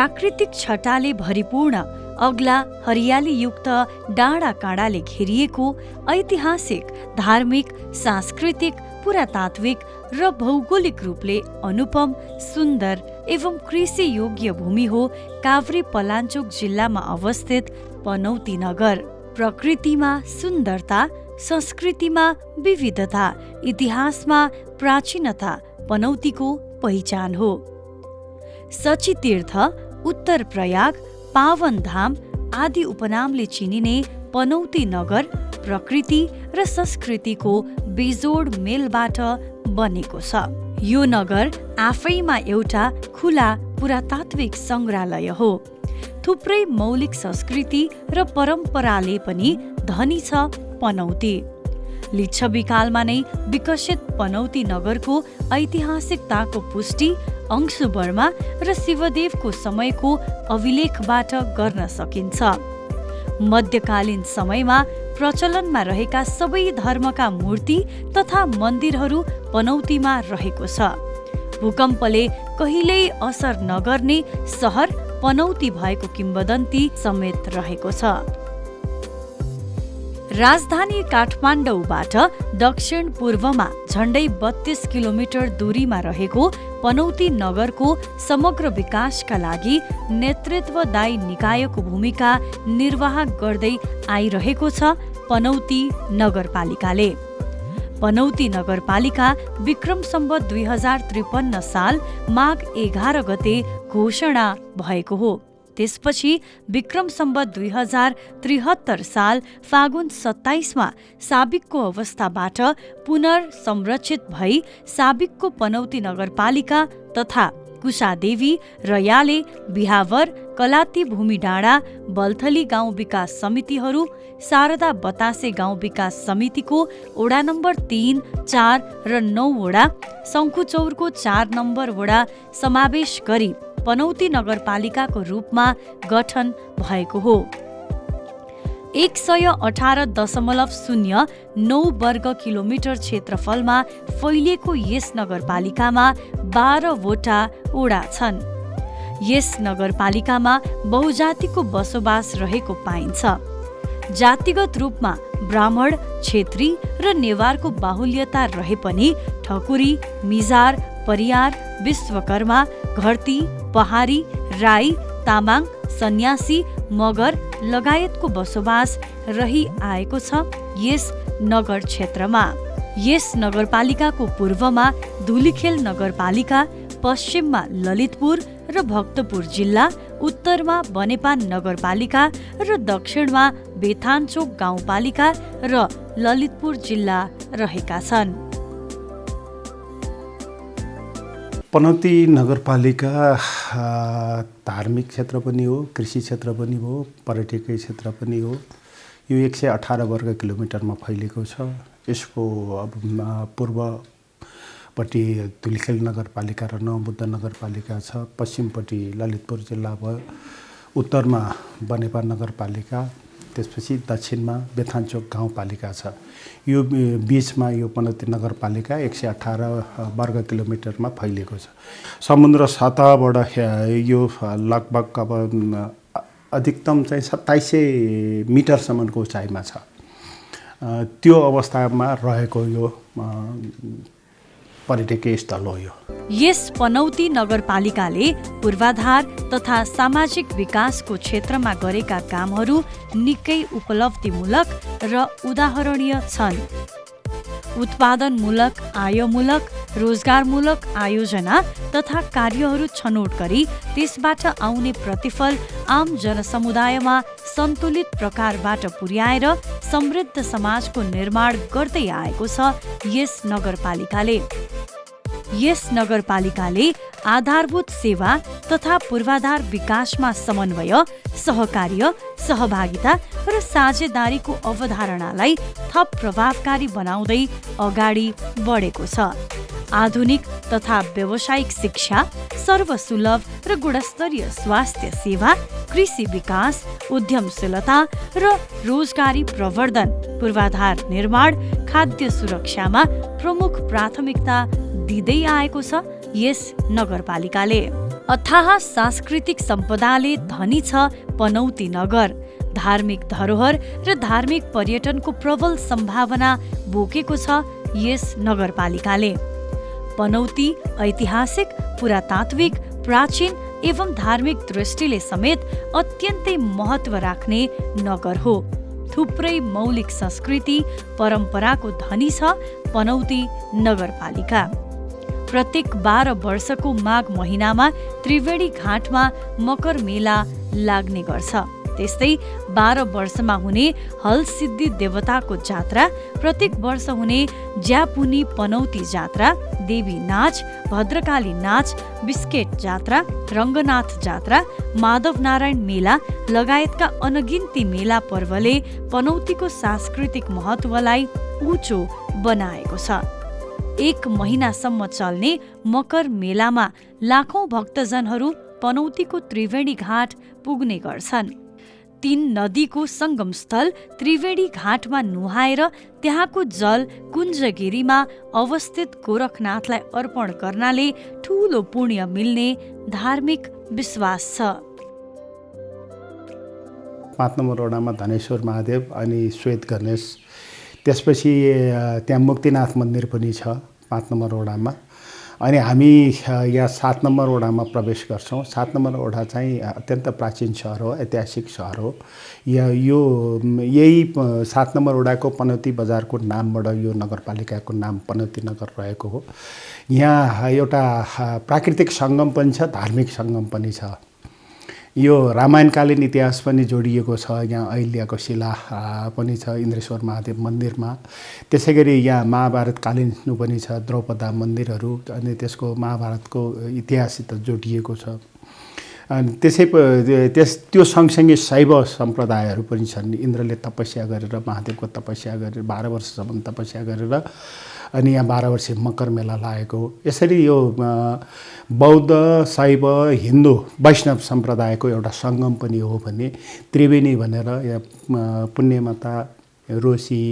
प्राकृतिक छटाले भरिपूर्ण अग्ला हरियालीयुक्त डाँडा काँडाले घेरिएको ऐतिहासिक, धार्मिक, सांस्कृतिक, पुरातात्विक र भौगोलिक रूपले अनुपम, सुन्दर एवं कृषि योग्य भूमि हो काभ्रे पलाञ्चोक जिल्लामा अवस्थित पनौती नगर। प्रकृतिमा सुन्दरता, संस्कृतिमा विविधता, इतिहासमा प्राचीनता पनौतीको पहिचान हो। सचीतीर्थ, उत्तर प्रयाग, पावन धाम आदि उपनामले चिनिने पनौती नगर प्रकृति र संस्कृतिको बेजोड मेलबाट बनेको छ। यो नगर आफैमा एउटा खुला पुरातात्विक सङ्ग्रहालय हो। थुप्रै मौलिक संस्कृति र परम्पराले पनि धनी छ पनौती। लिच्छविकालमा नै विकसित पनौती नगरको ऐतिहासिकताको पुष्टि अंशु वर्मा र शिवदेवको समयको अभिलेखबाट गर्न सकिन्छ। मध्यकालीन समयमा प्रचलनमा रहेका सबै धर्मका मूर्ति तथा मन्दिरहरू पनौतीमा रहेको छ। भूकम्पले कहिल्यै असर नगर्ने सहर पनौती भएको किम्वदन्ती समेत रहेको छ। राजधानी काठमाडौँबाट दक्षिण पूर्वमा झण्डै 32 किलोमिटर दूरीमा रहेको पनौती नगरको समग्र विकासका लागि नेतृत्वदायी निकायको भूमिका निर्वाह गर्दै आइरहेको छ पनौती नगरपालिकाले। पनौती नगरपालिका विक्रम सम्वत 2053 साल माघ 11 गते घोषणा भएको हो। त्यसपछि विक्रम सम्वत 2073 साल फागुन 27 साबिकको अवस्थाबाट पुनर्संरक्षित भई साबिकको पनौती नगरपालिका तथा कुशादेवी, रयाले, बिहावर, कलाती भूमि डाँडा, बल्थली गाउँ विकास समितिहरू, शारदा बतासे गाउँ विकास समितिको वडा नम्बर 3, 4 र 9 वडा, शङ्खुचौरको 4 नम्बर वडा समावेश गरी पनौती नगरपालिकाको रूपमा गठन भएको हो। 118.09 वर्ग किलोमिटर क्षेत्रफलमा फैलिएको यस नगरपालिकामा 12 वटा वडा छन्। यस नगरपालिकामा बहुजातिको बसोबास रहेको पाइन्छ। जातिगत रूपमा ब्राह्मण, क्षेत्री र नेवारको बाहुल्यता रहे पनि ठकुरी, मिजार, परियार, विश्वकर्मा, घरती, पहाडी, राई, तामाङ, सन्यासी, मगर लगायतको बसोबास रही आएको छ यस नगर क्षेत्रमा। यस नगरपालिकाको पूर्वमा धुलिखेल नगरपालिका, पश्चिममा ललितपुर र भक्तपुर जिल्ला, उत्तरमा बनेपान नगरपालिका र दक्षिणमा बेथानचोक गाउँपालिका र ललितपुर जिल्ला रहेका छन्। पनौती नगरपालिका धार्मिक क्षेत्र पनि हो, कृषि क्षेत्र पनि हो, पर्यटकीय क्षेत्र पनि हो। यो 118 वर्ग किलोमिटरमा फैलिएको छ। यसको पूर्वपट्टि धुलिखेल नगरपालिका र नवबुद्ध नगरपालिका छ, पश्चिमपट्टि ललितपुर जिल्ला भयो, उत्तरमा बनेपा नगरपालिका, त्यसपछि दक्षिणमा बेथानचोक गाउँपालिका छ। यो बीचमा यो पनौती नगरपालिका 118 वर्ग किलोमिटरमा फैलिएको छ। समुद्र सतहबाट यो लगभग अब अधिकतम चाहिँ 2700 मिटरसम्मको उचाइमा छ। त्यो अवस्थामा रहेको यो पर्यटकीय स्थल हो। यस पनौती नगरपालिकाले पूर्वाधार तथा सामाजिक विकासको क्षेत्रमा गरेका कामहरू निकै उपलब्धिमूलक र उदाहरणीय छन्। उत्पादनमूलक, आयमूलक, रोजगारमूलक आयोजना तथा कार्यहरू छनौट गरी त्यसबाट आउने प्रतिफल आम जनसमुदायमा सन्तुलित प्रकारबाट पुर्याएर समृद्ध समाजको निर्माण गर्दै आएको छ यस नगरपालिकाले। यस नगरपालिकाले आधारभूत सेवा तथा पूर्वाधार विकासमा समन्वय, सहकार्य, सहभागिता र साझेदारीको अवधारणालाई थप प्रभावकारी बनाउँदै अगाडि बढेको छ। आधुनिक तथा व्यावसायिक शिक्षा, सर्वसुलभ र गुणस्तरीय स्वास्थ्य सेवा, कृषि विकास, उद्यमशीलता र रोजगारी प्रवर्धन, पूर्वाधार निर्माण, खाद्य सुरक्षामा प्रमुख प्राथमिकता दिँदै आएको छ यस नगरपालिकाले। अथाह सांस्कृतिक सम्पदाले धनी छ पनौती नगर। धार्मिक धरोहर र धार्मिक पर्यटनको प्रबल सम्भावना बोकेको छ यस नगरपालिकाले। पनौती ऐतिहासिक, पुरातात्विक, प्राचीन एवं धार्मिक दृष्टिले समेत अत्यन्तै महत्त्व राख्ने नगर हो। थुप्रै मौलिक संस्कृति परम्पराको धनी छ पनौती नगरपालिका। प्रत्येक 12 वर्षको माघ महिनामा त्रिवेणी घाटमा मकर मेला लाग्ने गर्छ। त्यस्तै 12 वर्षमा हुने हलसिद्धि देवताको जात्रा, प्रत्येक वर्ष हुने ज्यापुनी पनौती जात्रा, देवी नाच, भद्रकाली नाच, बिस्केट जात्रा, रङ्गनाथ जात्रा, माधव नारायण मेला लगायतका अनगिन्ती मेला पर्वले पनौतीको सांस्कृतिक महत्त्वलाई उँचो बनाएको छ। 1 महिनासम्म चल्ने मकर मेलामा लाखौं भक्तजनहरू पनौतीको त्रिवेणी घाट पुग्ने गर्छन्। 3 नदीको संगमस्थल त्रिवेणी घाटमा नुहाएर त्यहाँको जल कुञ्जगिरीमा अवस्थित गोरखनाथलाई अर्पण गर्नाले ठूलो पुण्य मिल्ने धार्मिक विश्वास छ। 5 नम्बर वडामा धनेश्वर महादेव अनि श्वेत गणेश, त्यसपछि त्यहाँ मुक्तिनाथ मन्दिर पनि छ 5 नम्बर वडामा। अनि हामी यहाँ 7 नम्बर वडामा प्रवेश गर्छौँ। 7 नम्बर वडा चाहिँ अत्यन्त प्राचीन सहर हो, ऐतिहासिक सहर हो। यही 7 नम्बर वडाको पनौती बजारको नामबाट यो नगरपालिकाको नाम पनौती नगर रहेको हो। यहाँ एउटा प्राकृतिक सङ्गम पनि छ, धार्मिक सङ्गम पनि छ। यो रामायणकालीन इतिहास पनि जोडिएको छ। यहाँ अहिल्याको शिला पनि छ इन्द्रेश्वर महादेव मन्दिरमा। त्यसै गरी यहाँ महाभारतकालीन पनि छ द्रौपदा मन्दिरहरू, अनि त्यसको महाभारतको इतिहाससित जोडिएको छ। अनि त्यो सँगसँगै शैव सम्प्रदायहरू पनि छन्। इन्द्रले तपस्या गरेर, महादेवको तपस्या गरेर 12 वर्षसम्म तपस्या गरेर अनि यहाँ 12 वर्षीय मकर मेला लागेको हो। यसरी यो बौद्ध, शैव, हिन्दू, वैष्णव सम्प्रदायको एउटा सङ्गम पनि हो भने त्रिवेणी भनेर यहाँ पुण्यमाता रोशी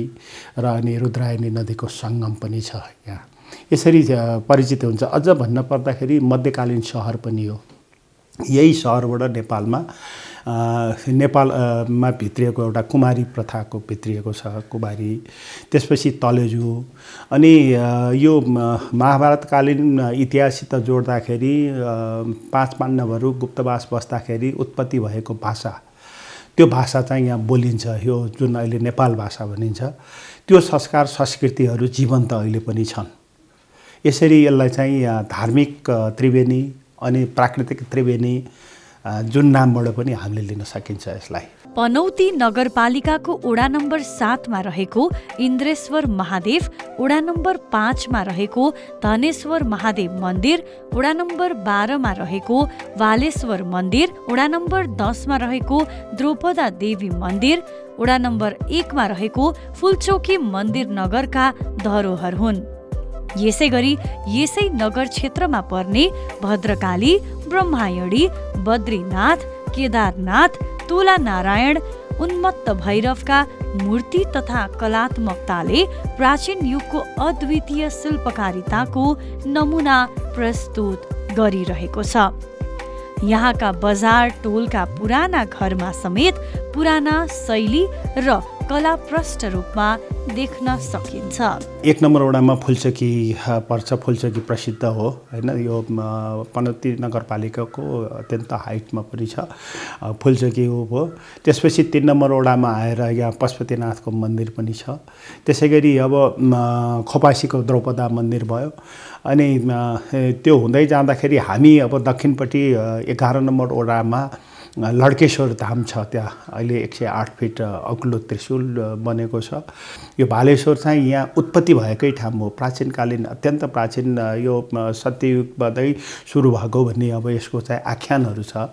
र अनि रुद्रायणी नदीको सङ्गम पनि छ यहाँ। यसरी परिचित हुन्छ। अझ भन्न पर्दाखेरि मध्यकालीन सहर पनि हो। यही सहरबाट नेपालमा भित्रिएको एउटा कुमारी प्रथाको भित्रिएको छ कुमारी। त्यसपछि तलेजु। अनि यो महाभारतकालीन इतिहाससित जोड्दाखेरि 5 पाण्डवहरू गुप्तवास बस्दाखेरि उत्पत्ति भएको भाषा, त्यो भाषा चाहिँ यहाँ बोलिन्छ। यो जुन अहिले नेपाल भाषा भनिन्छ, त्यो संस्कार संस्कृतिहरू जीवन्त अहिले पनि छन्। यसरी यसलाई चाहिँ धार्मिक त्रिवेणी अनि प्राकृतिक त्रिवेणी जुन नामबाट पनि हामीले लिन सकिन्छ यसलाई। पनौती नगरपालिकाको वडा नम्बर 7 मा रहेको इन्द्रेश्वर महादेव, वडा नम्बर 5 मा रहेको धनेश्वर महादेव मन्दिर, वडा नम्बर 12 मा रहेको वालेश्वर मन्दिर, वडा नम्बर 10 मा रहेको द्रौपदा देवी मन्दिर, वडा नम्बर 1 मा रहेको फुलचोकी मन्दिर नगरका धरोहर हुन्। यसै गरी यसै नगर क्षेत्रमा पर्ने भद्रकाली, ब्रह्मायणी, बद्रीनाथ, केदारनाथ, तुला नारायण, उन्मत्त भैरवका मूर्ति तथा कलात्मकताले प्राचीन युगको अद्वितीय शिल्पकारिताको नमुना प्रस्तुत गरिरहेको छ। यहाँका बजार टोलका पुराना घरमा समेत पुराना शैली र कलाप्रष्ट रूपमा देख्न सकिन्छ। 1 नम्बर वडामा फुलचोकी पर्छ। फुलचोकी प्रसिद्ध हो हैन। यो पनौती नगरपालिकाको अत्यन्त हाइटमा पनि छ फुलचोकी हो। त्यसपछि 3 नम्बर वडामा आएर यहाँ पशुपतिनाथको मन्दिर पनि छ। त्यसै गरी अब खोपासीको द्रौपदा मन्दिर भयो। अनि त्यो हुँदै जाँदाखेरि हामी अब दक्षिणपट्टि 11 नम्बर वडामा लड्केश्वर धाम छ। त्यहाँ अहिले 108 फिट अग्लो त्रिशूल बनेको छ। यो भालेश्वर चाहिँ यहाँ उत्पत्ति भएकै ठाउँ हो। प्राचीनकालीन, अत्यन्त प्राचीन, यो सत्ययुगबाटै सुरु भएको भन्ने अब यसको चाहिँ आख्यानहरू छ।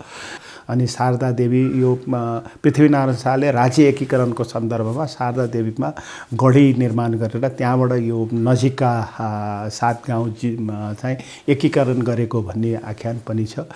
अनि शारदा देवी यो पृथ्वीनारायण शाहले राज्य एकीकरणको सन्दर्भमा शारदा देवीमा गढी निर्माण गरेर त्यहाँबाट यो नजिकका 7 गाउँ चाहिँ एकीकरण गरेको भन्ने आख्यान पनि छ।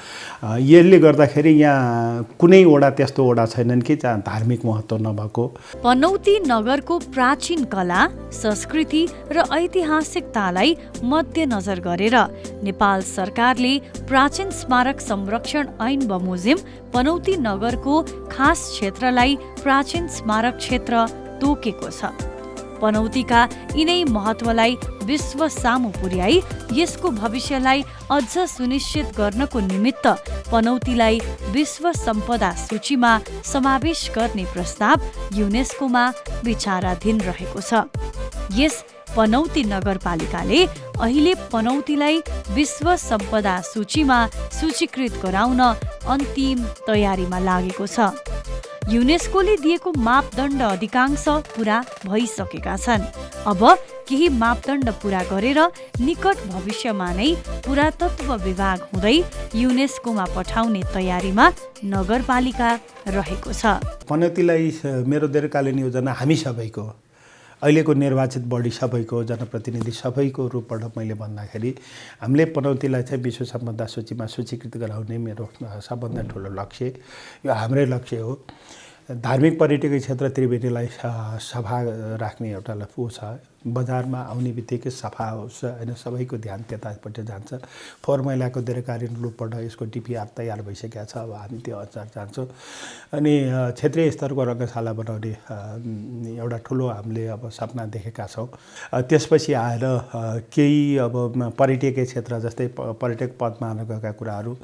यसले गर्दाखेरि यहाँ कुनै वडा त्यस्तो वडा छैनन् कि जहाँ धार्मिक महत्त्व नभएको। पनौती नगरको प्राचीन कला, संस्कृति र ऐतिहासिकतालाई मध्यनजर गरेर नेपाल सरकारले प्राचीन स्मारक संरक्षण ऐन बमोजिम पनौती नगरको खास क्षेत्रलाई प्राचीन स्मारक क्षेत्र तोकेको छ। पनौतीका यिनै महत्त्वलाई विश्व सामु पुर्याई यसको भविष्यलाई अझ सुनिश्चित गर्नको निमित्त पनौतीलाई विश्व सम्पदा सूचीमा समावेश गर्ने प्रस्ताव युनेस्कोमा विचाराधीन रहेको छ। यस पनौती नगरपालिकाले अहिले पनौतीलाई विश्व सम्पदा सूचीमा सूचीकृत गराउन अन्तिम तयारीमा लागेको छ। युनेस्कोले दिएको मापदण्ड अधिकांश पूरा भइसकेका छन्। अब केही मापदण्ड पूरा गरेर निकट भविष्यमा नै पुरातत्व विभाग हुँदै युनेस्कोमा पठाउने तयारीमा नगरपालिका रहेको छ। पनौतीलाई मेरो दीर्घकालीन योजना हामी सबैको, अहिलेको निर्वाचित बडी सबैको, जनप्रतिनिधि सबैको रूपबाट मैले भन्दाखेरि हामीले पनौतीलाई चाहिँ विश्व सम्पदा सूचीमा सूचीकृत गराउने मेरो सबभन्दा ठुलो लक्ष्य, यो हाम्रै लक्ष्य हो। धार्मिक पर्यटकीय क्षेत्र त्रिवेणीलाई सफा राख्ने एउटा ऊ छ। बजारमा आउने बित्तिकै सफा होस् होइन, सबैको ध्यान त्यतापट्टि जान्छ। फोहोर मैलाको दीर्घकालीन रूपबाट यसको डिपिआर तयार भइसकेको छ। अब हामी त्यो अनुसार जान्छौँ। अनि क्षेत्रीय स्तरको रङ्गशाला बनाउने एउटा ठुलो हामीले अब सपना देखेका छौँ। त्यसपछि आएर केही अब पर्यटकीय क्षेत्र जस्तै पर्यटक पदमार्गका कुराहरू,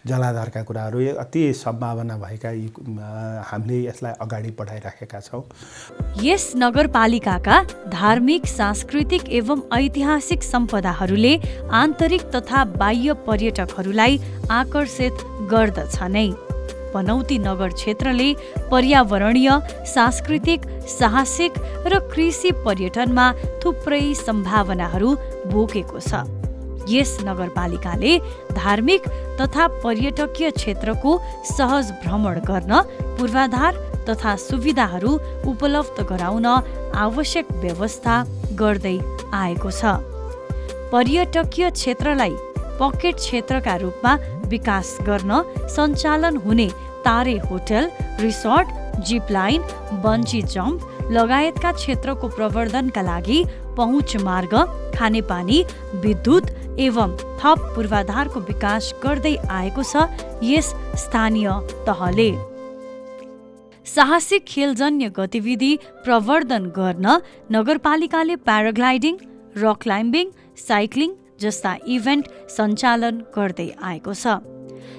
जलाधारका कुराहरू अति सम्भावना भएका हामीले यसलाई अगाडि बढाइराखेका छौँ। यस नगरपालिकाका धार्मिक, सांस्कृतिक एवं ऐतिहासिक सम्पदाहरूले आन्तरिक तथा बाह्य पर्यटकहरूलाई आकर्षित गर्दछ नै। पनौती नगर क्षेत्रले पर्यावरणीय, सांस्कृतिक, साहसिक र कृषि पर्यटनमा थुप्रै सम्भावनाहरू बोकेको छ। यस नगरपालिकाले धार्मिक तथा पर्यटकीय क्षेत्रको सहज भ्रमण गर्न पूर्वाधार तथा सुविधाहरू उपलब्ध गराउन आवश्यक व्यवस्था गर्दै आएको छ। पर्यटकीय क्षेत्रलाई पकेट क्षेत्रका रूपमा विकास गर्न सञ्चालन हुने तारे hotel, resort, Zipline, bungee jump लगायतका क्षेत्रको प्रवर्धनका लागि पहुँच मार्ग, खानेपानी, विद्युत एवं थप पूर्वाधारको विकास गर्दै आएको छ यस स्थानीय तहले। साहसिक खेलजन्य गतिविधि प्रवर्धन गर्न नगरपालिकाले प्याराग्लाइडिङ, रक क्लाइम्बिङ, साइक्लिङ जस्ता इभेन्ट सञ्चालन गर्दै आएको छ।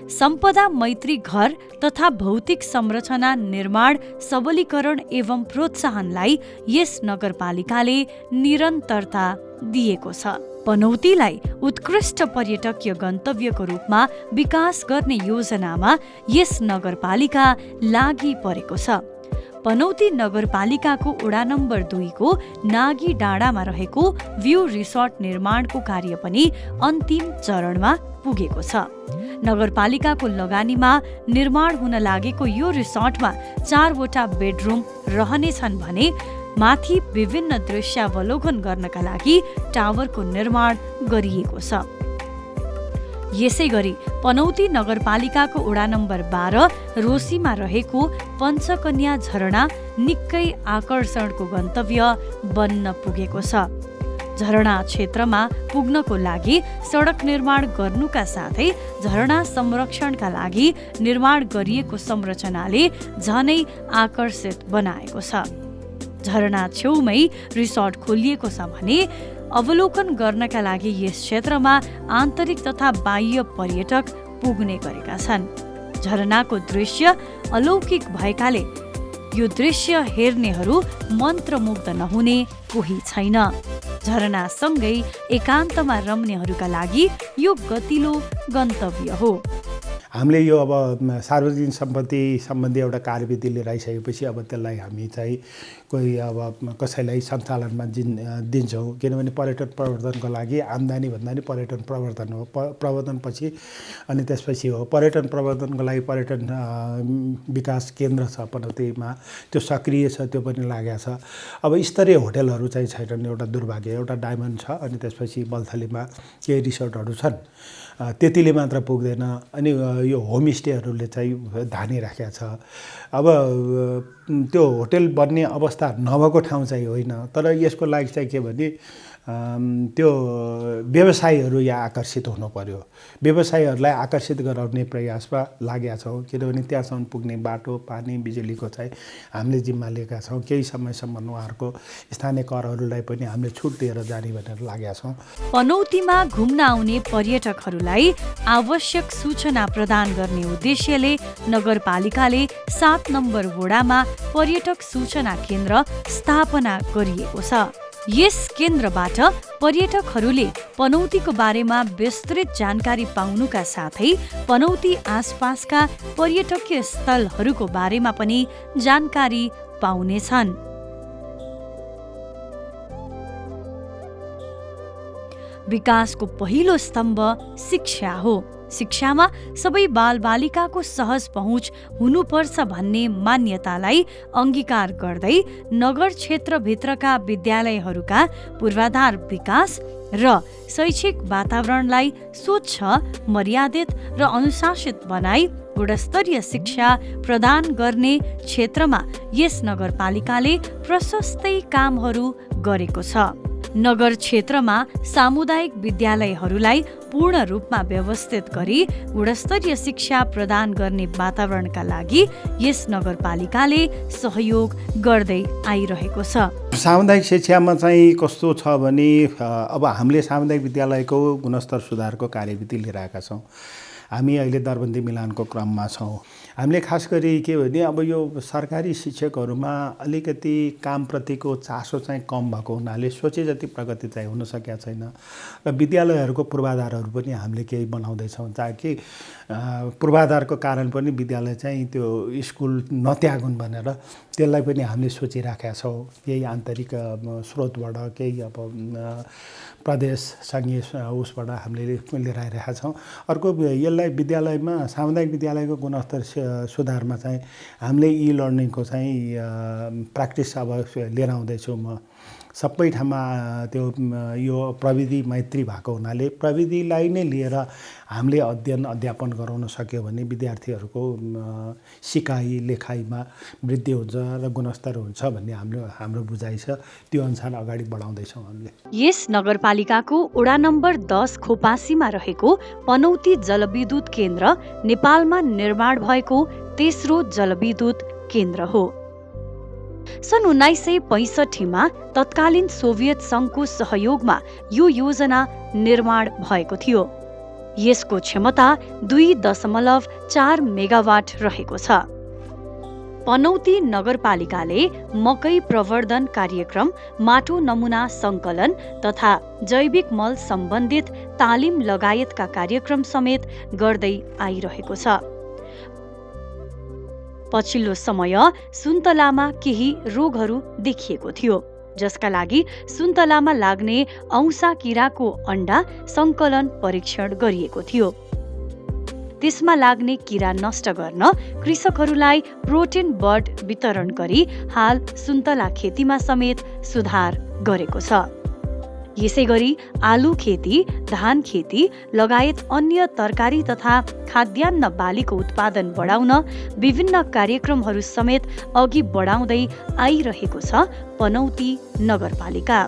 सम्पदा मैत्री घर तथा भौतिक संरचना निर्माण, सबलीकरण एवं प्रोत्साहनलाई यस नगरपालिकाले निरन्तरता दिएको छ। पनौतीलाई उत्कृष्ट पर्यटकीय गन्तव्यको रूपमा विकास गर्ने योजनामा यस नगरपालिका लागि परेको छ। पनौती नगरपालिकाको वडा नम्बर 2 को नागी डाँडामा रहेको भ्यू रिसोर्ट निर्माणको कार्य पनि अन्तिम चरणमा पुगेको छ। नगरपालिकाको लगानीमा निर्माण हुन लागेको यो रिसोर्टमा 4 वटा बेडरुम रहनेछन् भने माथि विभिन्न दृश्यावलोकन गर्नका लागि टावरको निर्माण गरिएको छ। यसै गरी पनौती नगरपालिकाको वडा नम्बर 12 रोसीमा रहेको पञ्चकन्या झरना निकै आकर्षणको गन्तव्य बन्न पुगेको छ। झरना क्षेत्रमा पुग्नको लागि सडक निर्माण गर्नुका साथै झरना संरक्षणका लागि निर्माण गरिएको संरचनाले झनै आकर्षित बनाएको छ। झरना छेउमै रिसोर्ट खोलिएको छ भने अवलोकन गर्नका लागि यस क्षेत्रमा आन्तरिक तथा बाह्य पर्यटक पुग्ने गरेका छन्। झरनाको दृश्य अलौकिक भएकाले यो दृश्य हेर्नेहरू मन्त्रमुग्ध नहुने कोही छैन। झरनासँगै एकान्तमा रम्नेहरूका लागि यो गतिलो गन्तव्य हो। हामीले यो अब सार्वजनिक सम्पत्ति सम्बन्धी एउटा कार्यविधि लिएर आइसकेपछि अब त्यसलाई हामी चाहिँ कोही अब कसैलाई सञ्चालनमा दिन्छौँ, किनभने पर्यटन प्रवर्धनको लागि आम्दानी भन्दा नि पर्यटन प्रवर्धन हो। प्रवर्धनपछि अनि त्यसपछि हो पर्यटन प्रवर्धनको लागि पर्यटन विकास केन्द्र छ पनौतीमा, त्यो सक्रिय छ, त्यो पनि लागेको छ। अब स्तरीय होटलहरू चाहिँ छैनन्, एउटा दुर्भाग्य। एउटा डायमन्ड छ अनि त्यसपछि बल्थलीमा केही रिसोर्टहरू छन्, त्यतिले मात्र पुग्दैन। अनि यो होमस्टेहरूले चाहिँ धानिराखेको छ। अब त्यो होटल बन्ने अवस्था नभएको ठाउँ चाहिँ होइन, तर यसको लागि चाहिँ के भने त्यो व्यवसायीहरू यहाँ आकर्षित हुनु पर्यो। व्यवसायीहरूलाई आकर्षित गराउने प्रयासमा लागेका छौँ, किनभने त्यहाँसम्म पुग्ने बाटो, पानी, बिजुलीको चाहिँ हामीले जिम्मा लिएका छौँ। केही समयसम्म उहाँहरूको स्थानीय करहरूलाई पनि हामीले छुट दिएर जाने भनेर लागेका छौँ। पनौतीमा घुम्न आउने पर्यटकहरूलाई आवश्यक सूचना प्रदान गर्ने उद्देश्यले नगरपालिकाले 7 नम्बर वडामा पर्यटक सूचना केन्द्र स्थापना गरिएको छ। यस केन्द्रबाट पर्यटकहरूले पनौतीको बारेमा विस्तृत जानकारी पाउनुका साथै पनौती आसपासका पर्यटकीय स्थलहरूको बारेमा पनि जानकारी पाउनेछन्। विकासको पहिलो स्तम्भ शिक्षा हो। शिक्षामा सबै बालबालिकाको सहज पहुँच हुनुपर्छ भन्ने मान्यतालाई अंगीकार गर्दै नगर क्षेत्रभित्रका विद्यालयहरूका पूर्वाधार विकास र शैक्षिक वातावरणलाई स्वच्छ, मर्यादित र अनुशासित बनाई गुणस्तरीय शिक्षा प्रदान गर्ने क्षेत्रमा यस नगरपालिकाले प्रशस्तै कामहरू गरेको छ। नगर क्षेत्रमा सामुदायिक विद्यालयहरूलाई पूर्ण रूपमा व्यवस्थित गरी गुणस्तरीय शिक्षा प्रदान गर्ने वातावरणका लागि यस नगरपालिकाले सहयोग गर्दै आइरहेको छ। सामुदायिक शिक्षामा चाहिँ कस्तो छ भने अब हामीले सामुदायिक विद्यालयको गुणस्तर सुधारको कार्यविधि लिएर आएका छौँ। हामी अहिले दरबन्दी मिलानको क्रममा छौँ। हामीले खास गरी के भने अब यो सरकारी शिक्षकहरूमा अलिकति कामप्रतिको चासो चाहिँ कम भएको हुनाले सोचे जति प्रगति चाहिँ हुन सकेको छैन र विद्यालयहरूको पूर्वाधारहरू पनि हामीले केही बनाउँदैछौँ ताकि पूर्वाधारको कारण पनि विद्यालय चाहिँ त्यो स्कुल नत्यागुन् भनेर त्यसलाई पनि हामीले सोचिराखेका छौँ। केही आन्तरिक स्रोतबाट, केही अब प्रदेश सङ्घीय उसबाट हामीले लिएर आइरहेका छौँ। अर्को यसलाई विद्यालयमा सामुदायिक विद्यालयको गुणस्तर सुधारमा चाहिँ हामीले ई लर्निङको चाहिँ प्र्याक्टिस अब लिएर आउँदैछु म। सबै ठाउँमा त्यो यो प्रविधि मैत्री भएको हुनाले प्रविधिलाई नै लिएर हामीले अध्ययन अध्यापन गराउन सक्यो भने विद्यार्थीहरूको सिकाइ लेखाइमा वृद्धि हुन्छ र गुणस्तर हुन्छ भन्ने हाम्रो बुझाइ छ। त्यो अनुसार अगाडि बढाउँदैछौँ हामीले। यस नगरपालिकाको वडा नम्बर 10 खोपासीमा रहेको पनौती जलविद्युत केन्द्र नेपालमा निर्माण भएको तेस्रो जलविद्युत केन्द्र हो। सन् 1965मा तत्कालीन सोभियत सङ्घको सहयोगमा यो योजना निर्माण भएको थियो। यसको क्षमता 2.4 मेगावाट रहेको छ। पनौती नगरपालिकाले मकै प्रवर्धन कार्यक्रम, माटो नमुना सङ्कलन तथा जैविक मल सम्बन्धित तालिम लगायतका कार्यक्रम समेत गर्दै आइरहेको छ। पछिल्लो समय सुन्तलामा केही रोगहरू देखिएको थियो, जसका लागि सुन्तलामा लाग्ने औसा किराको अण्डा सङ्कलन परीक्षण गरिएको थियो। त्यसमा लाग्ने किरा नष्ट गर्न कृषकहरूलाई प्रोटिन बर्ड वितरण गरी हाल सुन्तला खेतीमा समेत सुधार गरेको छ। यसैगरी आलु खेती, धान खेती लगायत अन्य तरकारी तथा खाद्यान्न बालीको उत्पादन बढाउन विभिन्न कार्यक्रमहरू समेत अघि बढाउँदै आइरहेको छ पनौती नगरपालिका।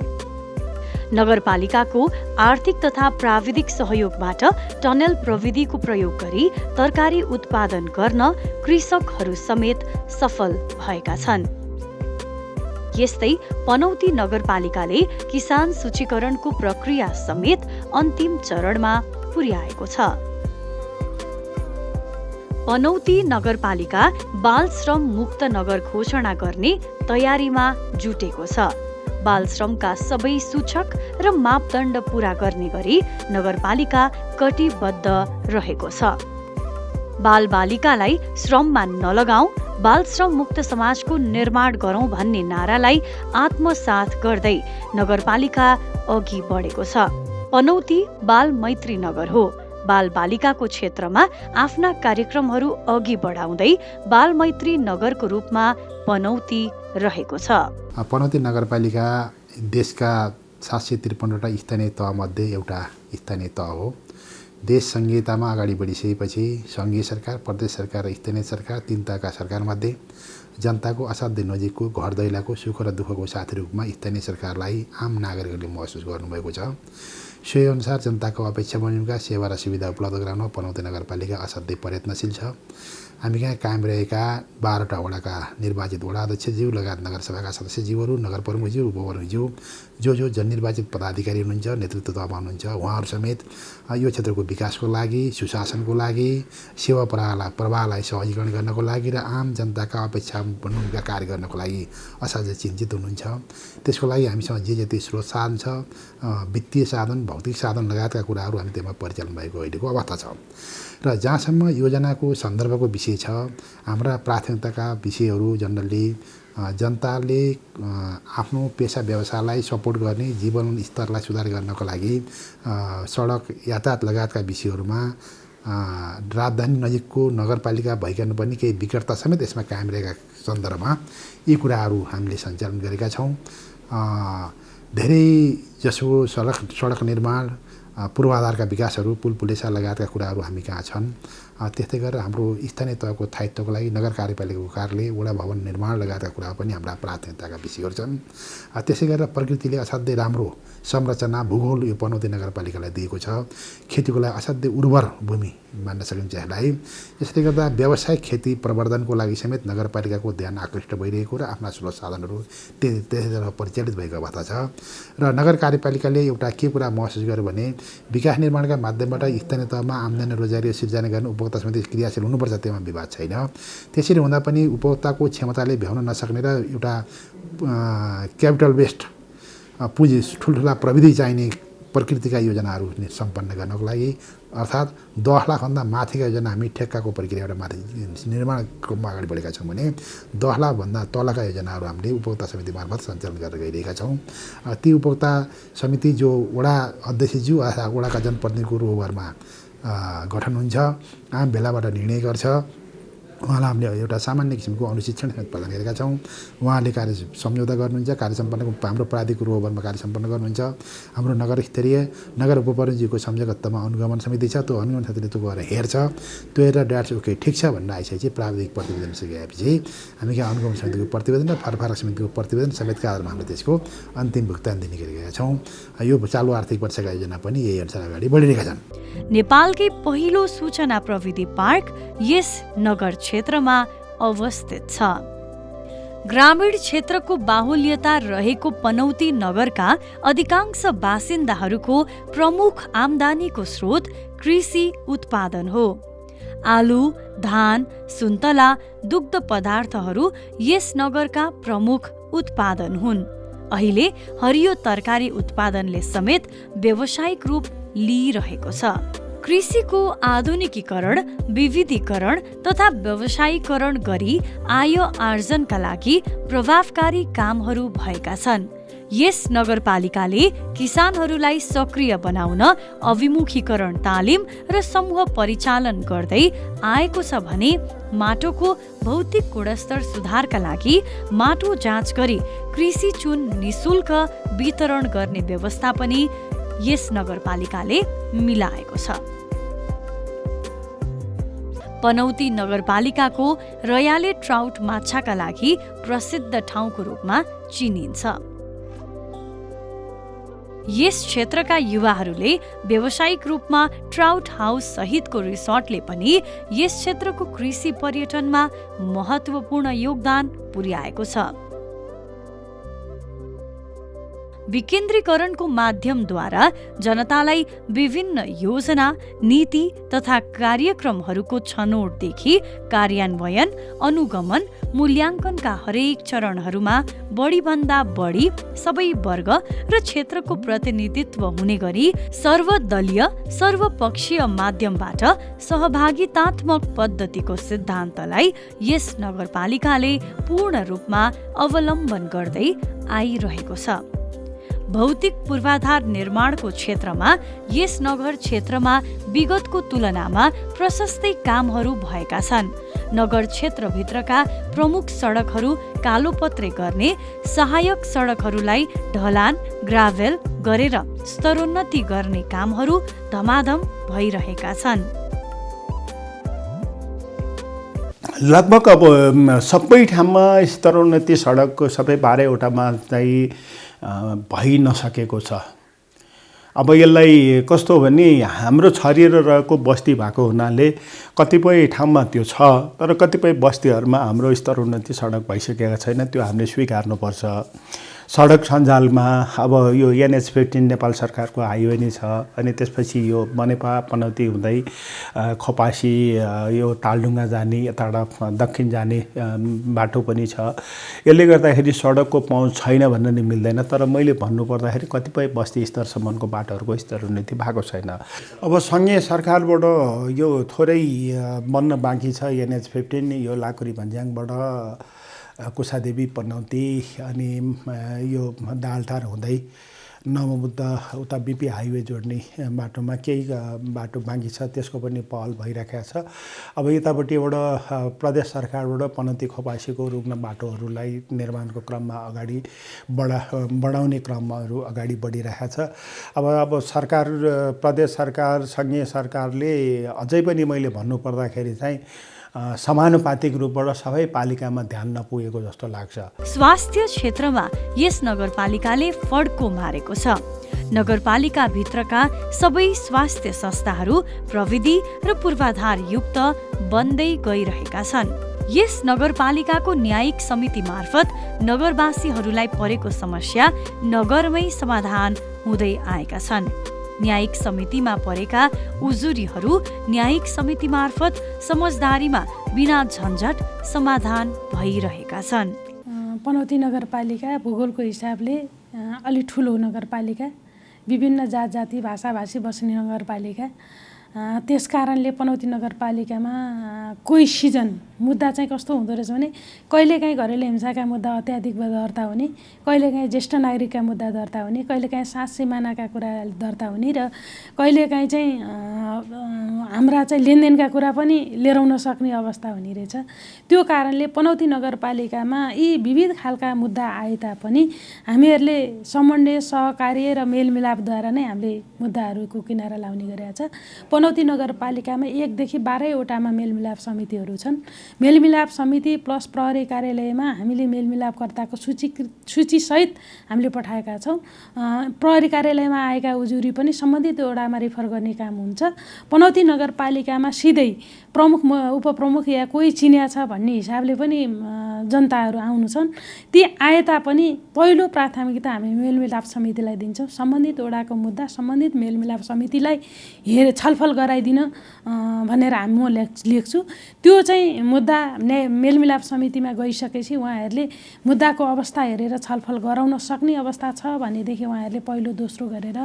नगरपालिकाको आर्थिक तथा प्राविधिक सहयोगबाट टनेल प्रविधिको प्रयोग गरी तरकारी उत्पादन गर्न कृषकहरू समेत सफल भएका छन्। यस्तै पनौती नगरपालिकाले किसान सूचीकरणको प्रक्रिया समेत अन्तिम चरणमा पुर्याएको छ। पनौती नगरपालिका बाल श्रम मुक्त नगर घोषणा गर्ने तयारीमा जुटेको छ। बाल श्रमका सबै सूचक र मापदण्ड पूरा गर्ने गरी नगरपालिका कटिबद्ध रहेको छ। बालबालिकालाई श्रममा नलगाऊ, बाल श्रम मुक्त समाजको निर्माण गरौँ भन्ने नारालाई आत्मसात गर्दै नगरपालिका अघि बढेको छ। पनौती बाल मैत्री नगर हो। बालबालिकाको क्षेत्रमा आफ्ना कार्यक्रमहरू अघि बढाउँदै बाल मैत्री नगरको रूपमा पनौती रहेको छ। पनौती नगरपालिका देशका 753वटा स्थानीय तहमध्ये एउटा स्थानीय तह हो। देश संहितामा अगाडि बढिसकेपछि सङ्घीय सरकार, प्रदेश सरकार र स्थानीय सरकार, तीन तहका सरकारमध्ये जनताको असाध्यै नजिकको घर दैलाको सुख र दुःखको साथी रूपमा स्थानीय सरकारलाई आम नागरिकहरूले महसुस गर्नुभएको छ। सोही अनुसार जनताको अपेक्षा बमोजिमका सेवा र सुविधा उपलब्ध गराउन पनौती नगरपालिका असाध्यै प्रयत्नशील छ। हामी कहाँ कायम रहेका 12वटा वडाका निर्वाचित वडा अध्यक्षज्यू लगायत नगरसभाका सदस्यज्यूहरू, नगर प्रमुखज्यू, उपप्रमुखज्यू जो जननिर्वाचित पदाधिकारी हुनुहुन्छ, नेतृत्व तहमा हुनुहुन्छ, उहाँहरू समेत यो क्षेत्रको विकासको लागि, सुशासनको लागि, सेवा प्रवाहलाई सहजीकरण गर्नको लागि र आम जनताका अपेक्षा बमोजिमका कार्य गर्नको लागि असाध्यै चिन्तित हुनुहुन्छ। त्यसको लागि हामीसँग जे जति स्रोत साधन छ, वित्तीय साधन, भौतिक साधन लगायतका कुराहरू हामी त्यसमा परिचालन भएको अहिलेको अवस्था छ। र जहाँसम्म योजनाको सन्दर्भको विषय छ, हाम्रा प्राथमिकताका विषयहरू जनरली जनताले आफ्नो पेसा व्यवसायलाई सपोर्ट गर्ने, जीवन स्तरलाई सुधार गर्नको लागि सडक यातायात लगायतका विषयहरूमा राजधानी नजिकको नगरपालिका भइकन पनि केही विकटता समेत यसमा कायम रहेका सन्दर्भमा यी कुराहरू हामीले सञ्चालन गरेका छौँ। धेरै जसो सडक निर्माण, पूर्वाधारका विकासहरू, पुल पुलेसा लगायतका कुराहरू हामी कहाँ छन्। त्यस्तै गरेर हाम्रो स्थानीय तहको स्थायित्वको लागि नगर कार्यपालिकाको कार्यालय, वडा भवन निर्माण लगायतका कुराहरू पनि हाम्रा प्राथमिकताका विषयहरू छन्। त्यसै गरेर प्रकृतिले असाध्यै राम्रो संरचना, भूगोल यो पनौती नगरपालिकालाई दिएको छ। खेतीको लागि असाध्यै उर्वर भूमि मान्न सकिन्छ यसलाई। यसले गर्दा व्यावसायिक खेती प्रवर्धनको लागि समेत नगरपालिकाको ध्यान आकृष्ट भइरहेको र आफ्ना स्रोत साधनहरू त्यसैतर्फ परिचालित भएको अवस्था छ। र नगर कार्यपालिकाले एउटा के कुरा महसुस गर्यो भने विकास निर्माणका माध्यमबाट स्थानीय तहमा आम्दानी रोजगारी सिर्जना गर्न उपभोक्ता समिति क्रियाशील हुनुपर्छ, त्यसमा विवाद छैन। त्यसरी हुँदा पनि उपभोक्ताको क्षमताले भ्याउन नसक्ने र एउटा क्यापिटल बेस्ड पुँजी, ठुल्ठुला प्रविधि चाहिने प्रकृतिका योजनाहरू सम्पन्न गर्नको लागि अर्थात् 10 लाखभन्दा माथिका योजना हामी ठेक्काको प्रक्रियाबाट माथि निर्माण क्रममा अगाडि बढेका छौँ भने 10 लाखभन्दा तलका योजनाहरू हामीले उपभोक्ता समिति मार्फत सञ्चालन गरेर गइरहेका छौँ। ती उपभोक्ता समिति जो वडा अध्यक्षज्यू अथवा वडाका जनप्रतिनिधिको रोभरमा गठन हुन्छ, आम भेलाबाट निर्णय गर्छ। उहाँलाई हामीले एउटा सामान्य किसिमको अनुशिक्षण समेत प्रदान गरेका छौँ। उहाँले कार्य सम्झौता गर्नुहुन्छ, कार्य सम्पन्नको हाम्रो प्राधिको रोभरमा कार्य सम्पन्न गर्नुहुन्छ। हाम्रो नगर स्तरीय नगर उपप्रमुखज्यूको संयोजकत्वमा अनुगमन समिति छ। त्यो अनुगमन समितिले त्यो गएर हेर्छ, त्यो हेरेर ड्याट्स ओके ठिक छ भनेर आइसकेपछि प्राविधिक प्रतिवेदन सकेपछि हामी कहाँ अनुगमन समितिको प्रतिवेदन र फरफारक समितिको प्रतिवेदन समेतका आधारमा हामीले त्यसको अन्तिम भुक्तान दिने गरेका छौँ। यो चालु आर्थिक वर्षका योजना पनि यही अनुसार अगाडि बढिरहेका छन्। नेपालकै पहिलो सूचना प्रविधि पार्क यस नगर क्षेत्रमा अवस्थित छ। ग्रामीण क्षेत्रको बाहुल्यता रहेको पनौती नगरका अधिकांश बासिन्दाहरूको प्रमुख आम्दानीको स्रोत कृषि उत्पादन हो। आलु, धान, सुन्तला, दुग्ध पदार्थहरू यस नगरका प्रमुख उत्पादन हुन्। अहिले हरियो तरकारी उत्पादनले समेत व्यावसायिक रूप लिइरहेको छ। कृषिको आधुनिकीकरण, विविधीकरण तथा व्यवसायीकरण गरी आय आर्जनका लागि प्रभावकारी कामहरू भएका छन्। यस नगरपालिकाले किसानहरूलाई सक्रिय बनाउन अभिमुखीकरण तालिम र समूह परिचालन गर्दै आएको छ भने माटोको भौतिक गुणस्तर सुधारका लागि माटो जाँच गरी कृषि चुन निशुल्क वितरण गर्ने व्यवस्था पनि यस नगरपालिकाले मिलाएको छ। पनौती नगरपालिकाको रयाले ट्राउट माछाका लागि प्रसिद्ध ठाउँको रूपमा चिनिन्छ। यस क्षेत्रका युवाहरूले व्यावसायिक रूपमा ट्राउट हाउस सहितको रिसोर्टले पनि यस क्षेत्रको कृषि पर्यटनमा महत्त्वपूर्ण योगदान पुर्याएको छ। विकेन्द्रीकरणको माध्यमद्वारा जनतालाई विभिन्न योजना, नीति तथा कार्यक्रमहरूको छनौटदेखि कार्यान्वयन, अनुगमन, मूल्याङ्कनका हरेक चरणहरूमा बढीभन्दा बढी सबै वर्ग र क्षेत्रको प्रतिनिधित्व हुने गरी सर्वदलीय, सर्वपक्षीय माध्यमबाट सहभागितात्मक पद्धतिको सिद्धान्तलाई यस नगरपालिकाले पूर्ण रूपमा अवलम्बन गर्दै आइरहेको छ। भौतिक पूर्वाधार निर्माणको क्षेत्रमा यस नगर क्षेत्रमा विगतको तुलनामा प्रशस्तै कामहरू भएका छन्। नगर क्षेत्रभित्रका प्रमुख सडकहरू कालोपत्रे गर्ने, सहायक सडकहरूलाई ढलान, ग्राभेल गरेर स्तरोन्नति गर्ने कामहरू धमाधम भइरहेका छन्। लगभग अब सबै ठाउँमा स्तरोन्नति सडकको सबै 12वटामा चाहिँ भइ नसकेको छ। अब यसलाई कस्तो भने हाम्रो छरिएर रहेको बस्ती भएको हुनाले कतिपय ठाउँमा त्यो छ, तर कतिपय बस्तीहरूमा हाम्रो स्तरोन्नति सडक भइसकेका छैन। त्यो हामीले स्वीकार्नुपर्छ। सडक सञ्जालमा अब यो NH15 नेपाल सरकारको हाइवे नै छ, अनि त्यसपछि यो बनेपा पनौती हुँदै खोपासी यो तालडुङ्गा जाने, यताबाट दक्षिण जाने बाटो पनि छ। यसले गर्दाखेरि सडकको पहुँच छैन भन्न नि मिल्दैन, तर मैले भन्नुपर्दाखेरि कतिपय बस्ती स्तरसम्मको बाटोहरूको स्तरोन्नति भएको छैन। अब सङ्घीय सरकारबाट यो थोरै बन्न बाँकी छ। NH15 यो लाकुरी भन्ज्याङबाट कुसादेवी पनौती अनि यो दालटार हुँदै नवबुद्ध उता BP हाइवे जोड्ने बाटोमा केही बाटो बाँकी छ, त्यसको पनि पहल भइरहेको छ। अब यतापट्टिबाट प्रदेश सरकारबाट पनौती खोपासीको रुग्न बाटोहरूलाई निर्माणको क्रममा अगाडि बढाउने क्रमहरू अगाडि बढिरहेको छ। अब सरकार, प्रदेश सरकार, सङ्घीय सरकारले अझै पनि मैले भन्नुपर्दाखेरि चाहिँ समानुपातिक रूपबाट सबै पालिकामा ध्यान नपुगेको जस्तो लाग्छ। स्वास्थ्य क्षेत्रमा यस नगरपालिकाले फड्को मारेको छ। नगरपालिकाभित्रका सबै स्वास्थ्य संस्थाहरू प्रविधि र पूर्वाधार युक्त बन्दै गइरहेका छन्। यस नगरपालिकाको न्यायिक समिति मार्फत नगरवासीहरूलाई परेको समस्या नगरमै समाधान हुँदै आएका छन्। न्यायिक समितिमा परेका उजुरीहरू न्यायिक समिति मार्फत समझदारीमा बिना झन्झट समाधान भइरहेका छन्। पनौती नगरपालिका भूगोलको हिसाबले अलि ठुलो नगरपालिका, विभिन्न जात जाति भाषाभाषी बस्ने नगरपालिका। त्यस कारणले पनौती नगरपालिकामा कोही सिजन मुद्दा चाहिँ कस्तो हुँदो रहेछ भने कहिलेकाहीँ घरेलु हिंसाका मुद्दा अत्याधिक दर्ता हुने, कहिलेकाहीँ ज्येष्ठ नागरिकका मुद्दा दर्ता हुने, कहिलेकाहीँ सात सिमानाका कुरा दर्ता हुने र कहिलेकाहीँ चाहिँ हाम्रा चाहिँ लेनदेनका कुरा पनि लिएर आउन सक्ने अवस्था हुने रहेछ। त्यो कारणले पनौती नगरपालिकामा यी विविध खालका मुद्दा आए तापनि हामीहरूले समन्वय, सहकार्य र मेलमिलापद्वारा नै हामीले मुद्दाहरूको किनारा लाउने गरेका छ। पनौती नगरपालिकामा 1 देखि 12वटामा मेलमिलाप समितिहरू छन्। मेलमिलाप समिति प्लस प्रहरी कार्यालयमा हामीले मेलमिलापकर्ताको सूचीसहित हामीले पठाएका छौँ। प्रहरी कार्यालयमा आएका उजुरी पनि सम्बन्धित वडामा रेफर गर्ने काम हुन्छ। पनौती नगरपालिकामा सिधै प्रमुख, उपप्रमुख या कोही चिनिया छ भन्ने हिसाबले पनि जनताहरू आउनु छन्। ती आए तापनि पहिलो प्राथमिकता हामी मेलमिलाप समितिलाई दिन्छौँ। सम्बन्धित वडाको मुद्दा सम्बन्धित मेलमिलाप समितिलाई छलफल गराइदिन भनेर म लेख्छु। त्यो चाहिँ मुद्दा मेलमिलाप समितिमा गइसकेपछि उहाँहरूले मुद्दाको अवस्था हेरेर छलफल गराउन सक्ने अवस्था छ भनेदेखि उहाँहरूले पहिलो दोस्रो गरेर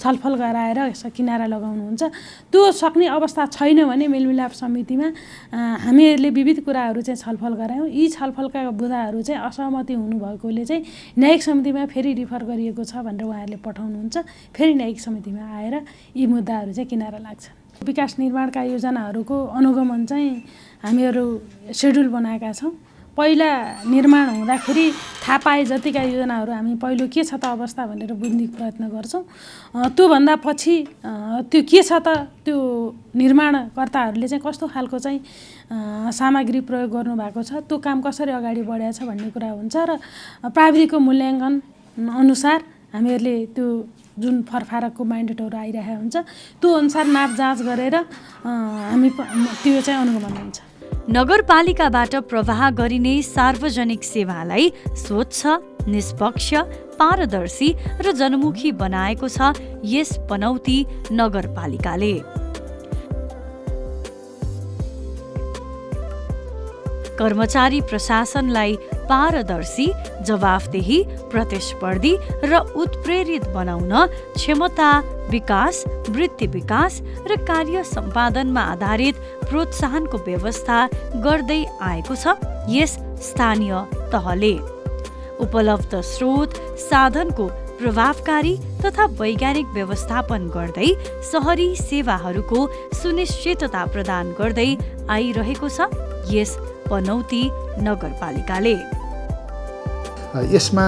छलफल गराएर किनारा लगाउनुहुन्छ। त्यो सक्ने अवस्था छैन भने मेलमिलाप समितिमा हामीहरूले विविध कुराहरू चाहिँ छलफल गरायौँ। यी छलफलका बुदाहरू चाहिँ असहमति हुनुभएकोले चाहिँ न्यायिक समितिमा फेरि रिफर गरिएको छ भनेर उहाँहरूले पठाउनुहुन्छ। फेरि न्यायिक समितिमा आएर यी मुद्दाहरू चाहिँ किनारा लाग्छन्। विकास निर्माणका योजनाहरूको अनुगमन चाहिँ हामीहरू सेड्युल बनाएका छौँ। पहिला निर्माण हुँदाखेरि थाहा पाए जतिका योजनाहरू हामी पहिलो के छ त अवस्था भनेर बुझ्ने प्रयत्न गर्छौँ। त्योभन्दा पछि त्यो के छ त, त्यो निर्माणकर्ताहरूले चाहिँ कस्तो खालको चाहिँ सामग्री प्रयोग गर्नुभएको छ, त्यो काम कसरी अगाडि बढाएको छ भन्ने कुरा हुन्छ र प्राविधिकको मूल्याङ्कन अनुसार हामीहरूले त्यो जुन फरफारकको माइन्डेटहरू आइरहेको हुन्छ त्यो अनुसार नाप जाँच गरेर हामी त्यो चाहिँ अनुगमन हुन्छ। नगरपालिकाबाट प्रवाह गरिने सार्वजनिक सेवालाई स्वच्छ, निष्पक्ष, पारदर्शी र जनमुखी बनाएको छ यस पनौती नगरपालिकाले। कर्मचारी प्रशासनलाई पारदर्शी, जवाफदेही, प्रतिस्पर्धी र उत्प्रेरित बनाउन क्षमता विकास, वृत्ति विकास र कार्य सम्पादनमा आधारित प्रोत्साहनको व्यवस्था गर्दै आएको छ यस स्थानीय तहले। उपलब्ध स्रोत साधनको प्रभावकारी तथा वैज्ञानिक व्यवस्थापन गर्दै सहरी सेवाहरूको सुनिश्चितता प्रदान गर्दै आइरहेको छ यस पनौती नगरपालिकाले। यसमा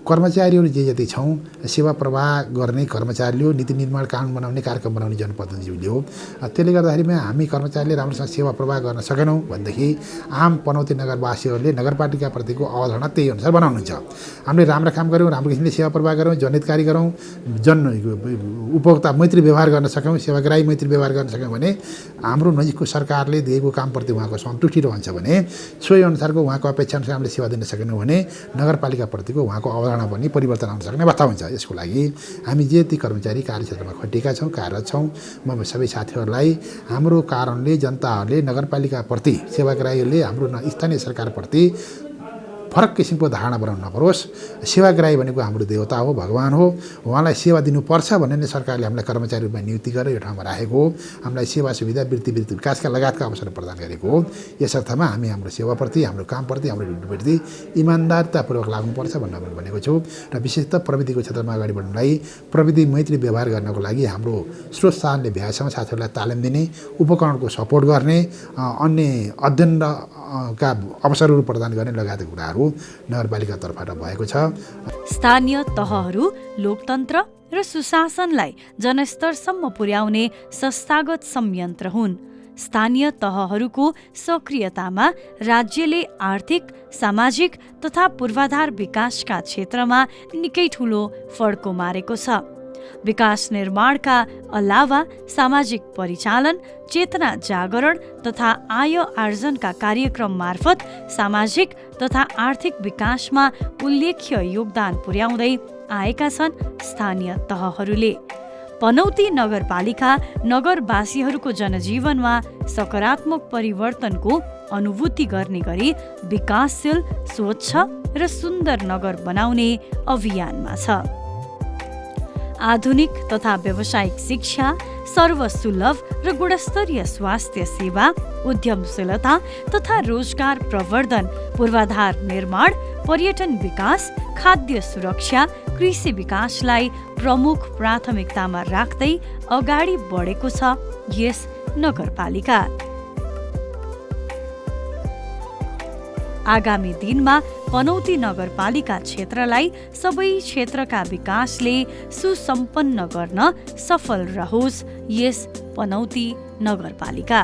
कर्मचारीहरू जे जति छौँ, सेवा प्रवाह गर्ने कर्मचारीले हो, नीति निर्माण कानुन बनाउने कार्यक्रम बनाउने जनप्रतिनिधिले हो। त्यसले गर्दाखेरिमा हामी कर्मचारीले राम्रोसँग सेवा प्रवाह गर्न सकेनौँ भनेदेखि आम पनौती नगरवासीहरूले नगरपालिकाप्रतिको अवधारणा त्यही अनुसार बनाउनुहुन्छ। हामीले राम्रो काम गऱ्यौँ, राम्रो किसिमले सेवा प्रवाह गऱ्यौँ, जनहितकारी गरौँ, उपभोक्ता मैत्री व्यवहार गर्न सक्यौँ, सेवाग्राही मैत्री व्यवहार गर्न सक्यौँ भने हाम्रो नजिकको सरकारले दिएको कामप्रति उहाँको सन्तुष्टि रहन्छ भने सोही अनुसारको उहाँको अपेक्षाअनुसार हामीले सेवा दिन सकेनौँ भने नगरपालिकाप्रतिको उहाँको अवधारणा पनि परिवर्तन आउन सक्ने अवस्था हुन्छ। यसको लागि हामी जे ती कर्मचारी कार्यक्षेत्रमा खटिएका छौँ, कार्यरत छौँ, म सबै साथीहरूलाई हाम्रो कारणले जनताहरूले नगरपालिकाप्रति, सेवाग्राहीहरूले हाम्रो स्थानीय सरकारप्रति फरक किसिमको धारणा बनाउनु नपरोस्। सेवाग्राही भनेको हाम्रो देवता हो, भगवान हो, उहाँलाई सेवा दिनुपर्छ भन्ने नै सरकारले हामीलाई कर्मचारी रूपमा नियुक्ति गरेर यो ठाउँमा राखेको हो। हामीलाई सेवा सुविधा, वृत्ति विकासका लगायतका अवसर प्रदान गरेको हो। यस अर्थमा हामी हाम्रो सेवाप्रति, हाम्रो कामप्रति, हाम्रो ड्युटीप्रति इमान्दारितापूर्वक लाग्नुपर्छ भनेर मैले भनेको छु। र विशेषतः प्रविधिको क्षेत्रमा अगाडि बढ्नलाई, प्रविधि मैत्री व्यवहार गर्नको लागि हाम्रो स्रोत साधनले भ्याएसम्म साथीहरूलाई तालिम दिने, उपकरणको सपोर्ट गर्ने, अन्य अध्ययनका अवसरहरू प्रदान गर्ने लगायतका कुराहरू नगरपालिकातर्फबाट भएको छ। स्थानीय तहहरू लोकतन्त्र र सुशासनलाई जनस्तरसम्म पुर्याउने संस्थागत संयन्त्र हुन्। स्थानीय तहहरूको सक्रियतामा राज्यले आर्थिक, सामाजिक तथा पूर्वाधार विकासका क्षेत्रमा निकै ठूलो फड्को मारेको छ। विकास निर्माणका अलावा सामाजिक परिचालन, चेतना जागरण तथा आय आर्जनका कार्यक्रम मार्फत सामाजिक तथा आर्थिक विकासमा उल्लेख्य योगदान पुर्याउँदै आएका छन् स्थानीय तहहरूले। पनौती नगरपालिका नगरवासीहरूको जनजीवनमा सकारात्मक परिवर्तनको अनुभूति गर्ने गरी विकासशील, स्वच्छ र सुन्दर नगर बनाउने अभियानमा छ। आधुनिक तथा व्यावसायिक शिक्षा, सर्वसुलभ र गुणस्तरीय स्वास्थ्य सेवा, उद्यमशीलता तथा रोजगार प्रवर्धन, पूर्वाधार निर्माण, पर्यटन विकास, खाद्य सुरक्षा, कृषि विकासलाई प्रमुख प्राथमिकतामा राख्दै अगाडि बढेको छ यस नगरपालिका। आगामी दिनमा पनौती नगरपालिका क्षेत्रलाई सबै क्षेत्रका विकासले सुसम्पन्न गर्न सफल रहोस् यस पनौती नगरपालिका।